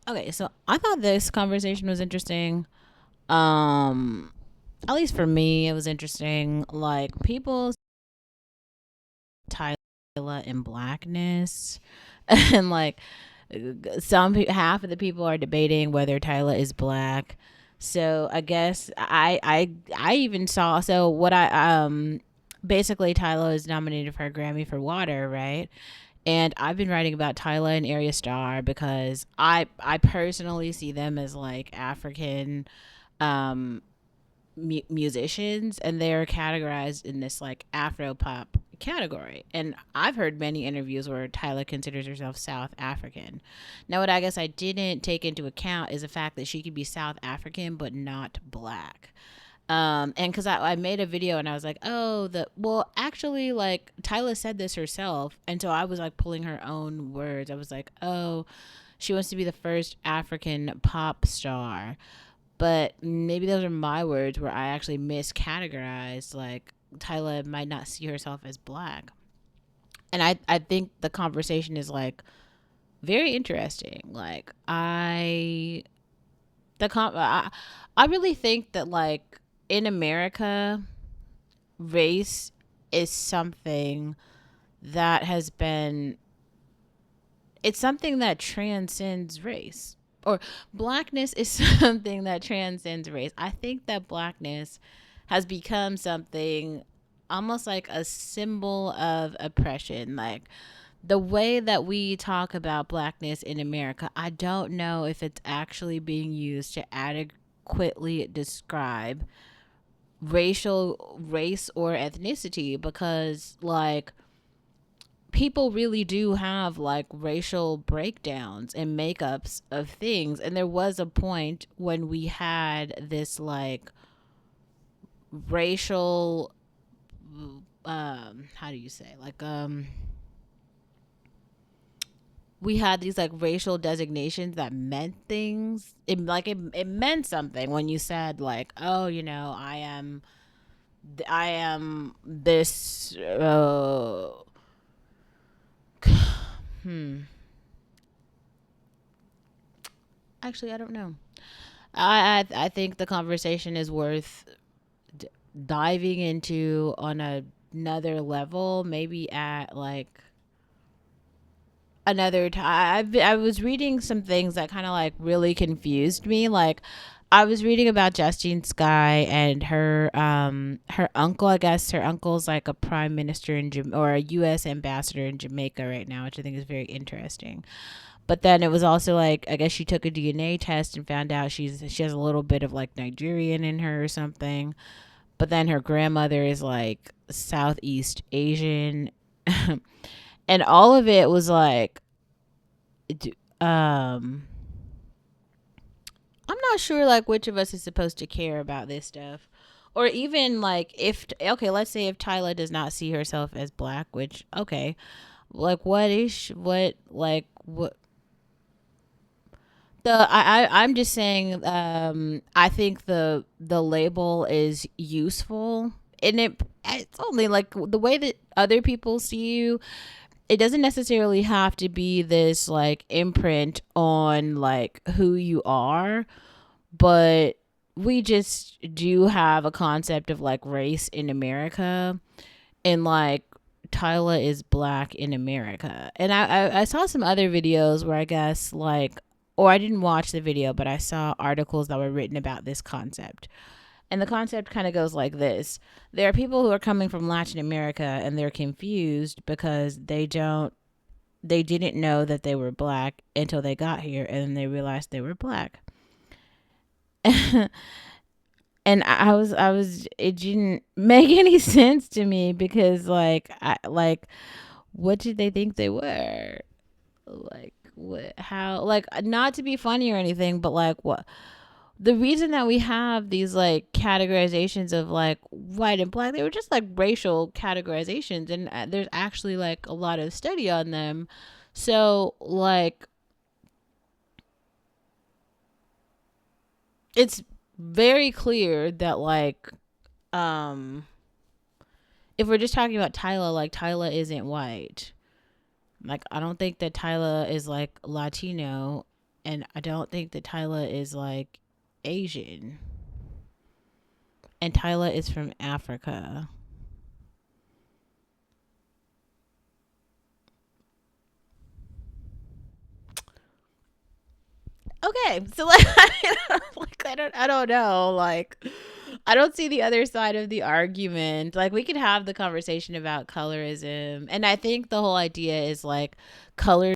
Okay, so I thought this conversation was interesting. Um, at least for me, it was interesting. Like people, Tyla and Blackness, and like half of the people are debating whether Tyla is black. So I guess I even saw so what I basically Tyla is nominated for a Grammy for Water, right? And I've been writing about Tyla and Arya Starr because I personally see them as like African um musicians, and they're categorized in this like Afro pop category. And I've heard many interviews where Tyla considers herself South African. Now, what I guess I didn't take into account is the fact that she could be South African but not black. And because I made a video and I was like, oh, actually, like Tyla said this herself, and so I was like pulling her own words. I was like, oh, she wants to be the first African pop star, but maybe those are my words where I actually miscategorized. Like Tyla might not see herself as black, and I think the conversation is like very interesting. Like the com I really think that like in America, race is something that has been it's something that transcends race, or blackness is something that transcends race. I think that blackness has become something almost like a symbol of oppression. Like the way that we talk about blackness in America, I don't know if it's actually being used to adequately describe race or ethnicity, because like people really do have like racial breakdowns and makeups of things. And there was a point when we had this like racial how do you say, like we had these like racial designations that meant things. It meant something when you said like, oh, I am this hmm actually I don't know. I think the conversation is worth diving into on another level, maybe at like another time. I was reading some things that kind of like really confused me. Like I was reading about Justine Skye and her uncle. I guess her uncle's like a prime minister in or a U.S. ambassador in Jamaica right now, which I think is very interesting. But then it was also like I guess she took a DNA test and found out she has a little bit of like Nigerian in her or something. But then her grandmother is like Southeast Asian. And all of it was like um I'm not sure like which of us is supposed to care about this stuff. Or even like if okay, let's say if Tyla does not see herself as black, which okay, like what is what like what the I'm just saying I think the label is useful, and it's only like the way that other people see you. It doesn't necessarily have to be this like imprint on like who you are, but we just do have a concept of like race in America, and like Tyla is black in America. And I saw some other videos where I guess like, or I didn't watch the video, but I saw articles that were written about this concept. And the concept kind of goes like this: there are people who are coming from Latin America and they're confused because they didn't know that they were black until they got here, and then they realized they were black. And I was it didn't make any sense to me because like I like what did they think they were? Like what, how, like not to be funny or anything, but like what the reason that we have these like categorizations of like white and black, they were just like racial categorizations, and there's actually like a lot of study on them. So like it's very clear that like um if we're just talking about Tyla, like Tyla isn't white. Like I don't think that Tyla is like Latino. And I don't think that Tyla is like Asian. And Tyla is from Africa. Okay, so like, I don't know. Like, I don't see the other side of the argument. Like, we could have the conversation about colorism, and I think the whole idea is like color